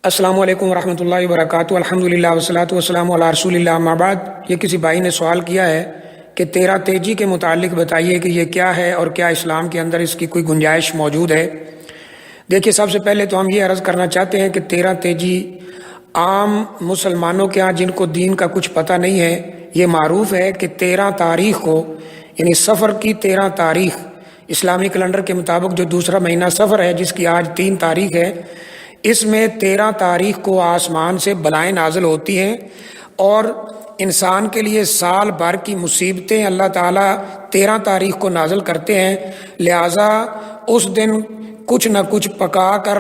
السلام علیکم ورحمۃ اللہ وبرکاتہ۔ الحمدللہ والصلاۃ والسلام علی رسول اللہ، اما بعد۔ یہ کسی بھائی نے سوال کیا ہے کہ تیرا تیجی کے متعلق بتائیے کہ یہ کیا ہے اور کیا اسلام کے اندر اس کی کوئی گنجائش موجود ہے۔ دیکھیے، سب سے پہلے تو ہم یہ عرض کرنا چاہتے ہیں کہ تیرا تیجی عام مسلمانوں کے ہاں جن کو دین کا کچھ پتہ نہیں ہے، یہ معروف ہے کہ 13 تاریخ کو، یعنی سفر کی 13 تاریخ اسلامی کیلنڈر کے مطابق جو دوسرا مہینہ سفر ہے، جس کی آج 3 تاریخ ہے، اس میں 13 تاریخ کو آسمان سے بلائیں نازل ہوتی ہیں اور انسان کے لیے سال بھر کی مصیبتیں اللہ تعالیٰ 13 تاریخ کو نازل کرتے ہیں۔ لہٰذا اس دن کچھ نہ کچھ پکا کر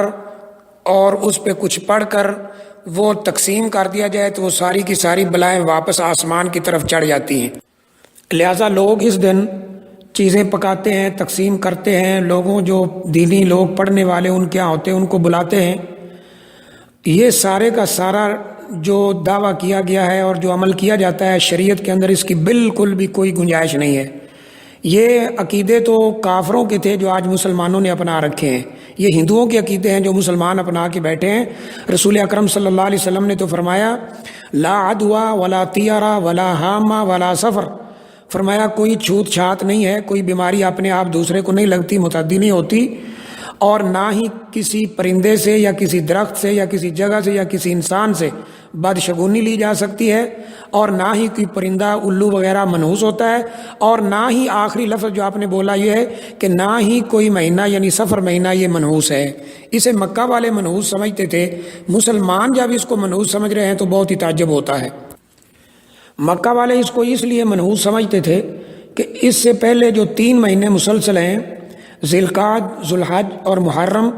اور اس پہ کچھ پڑھ کر وہ تقسیم کر دیا جائے تو وہ ساری کی ساری بلائیں واپس آسمان کی طرف چڑھ جاتی ہیں۔ لہٰذا لوگ اس دن چیزیں پکاتے ہیں، تقسیم کرتے ہیں، لوگوں جو دینی لوگ پڑھنے والے ان کے یہاں ہوتے ہیں ان کو بلاتے ہیں۔ یہ سارے کا سارا جو دعویٰ کیا گیا ہے اور جو عمل کیا جاتا ہے شریعت کے اندر، اس کی بالکل بھی کوئی گنجائش نہیں ہے۔ یہ عقیدے تو کافروں کے تھے جو آج مسلمانوں نے اپنا رکھے ہیں، یہ ہندوؤں کے عقیدے ہیں جو مسلمان اپنا کے بیٹھے ہیں۔ رسول اکرم صلی اللہ علیہ وسلم نے تو فرمایا لا عدویٰ ولا طیرہ ولا حامہ ولا سفر، فرمایا کوئی چھوت چھات نہیں ہے، کوئی بیماری اپنے آپ دوسرے کو نہیں لگتی، متعدی نہیں ہوتی، اور نہ ہی کسی پرندے سے یا کسی درخت سے یا کسی جگہ سے یا کسی انسان سے بدشگونی لی جا سکتی ہے، اور نہ ہی کوئی پرندہ الو وغیرہ منحوس ہوتا ہے، اور نہ ہی آخری لفظ جو آپ نے بولا یہ ہے کہ نہ ہی کوئی مہینہ یعنی سفر مہینہ یہ منحوس ہے۔ اسے مکہ والے منحوس سمجھتے تھے، مسلمان جب اس کو منحوس سمجھ رہے ہیں تو بہت ہی تعجب ہوتا ہے۔ مکہ والے اس کو اس لیے منحوس سمجھتے تھے کہ اس سے پہلے جو 3 مہینے مسلسل ہیں، ذی القعدہ، ذو الحج اور محرم،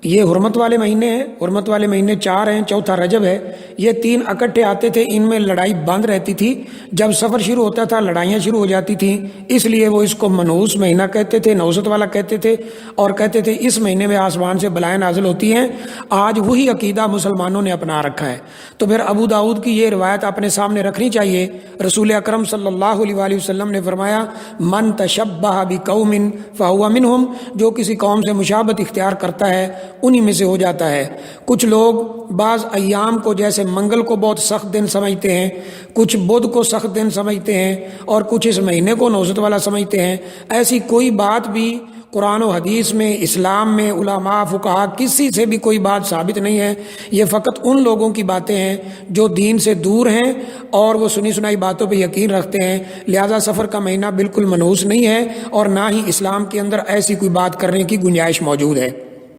یہ حرمت والے مہینے ہیں۔ حرمت والے مہینے 4 ہیں، چوتھا رجب ہے، یہ 3 اکٹھے آتے تھے، ان میں لڑائی بند رہتی تھی۔ جب سفر شروع ہوتا تھا لڑائیاں شروع ہو جاتی تھیں، اس لیے وہ اس کو منحوس مہینہ کہتے تھے، نوزت والا کہتے تھے، اور کہتے تھے اس مہینے میں آسمان سے بلائیں نازل ہوتی ہیں۔ آج وہی عقیدہ مسلمانوں نے اپنا رکھا ہے۔ تو پھر ابو داؤد کی یہ روایت اپنے سامنے رکھنی چاہیے۔ رسول اکرم صلی اللہ علیہ وآلہ وسلم نے فرمایا من تشبہ بقوم فہو منہم، جو کسی قوم سے مشابہت اختیار کرتا ہے انہی میں سے ہو جاتا ہے۔ کچھ لوگ بعض ایام کو جیسے منگل کو بہت سخت دن سمجھتے ہیں، کچھ بدھ کو سخت دن سمجھتے ہیں، اور کچھ اس مہینے کو نوزت والا سمجھتے ہیں۔ ایسی کوئی بات بھی قرآن و حدیث میں، اسلام میں، علماء فقہا کسی سے بھی کوئی بات ثابت نہیں ہے۔ یہ فقط ان لوگوں کی باتیں ہیں جو دین سے دور ہیں اور وہ سنی سنائی باتوں پہ یقین رکھتے ہیں۔ لہٰذا سفر کا مہینہ بالکل منحوس نہیں ہے اور نہ ہی اسلام کے اندر ایسی کوئی بات کرنے کی گنجائش موجود ہے۔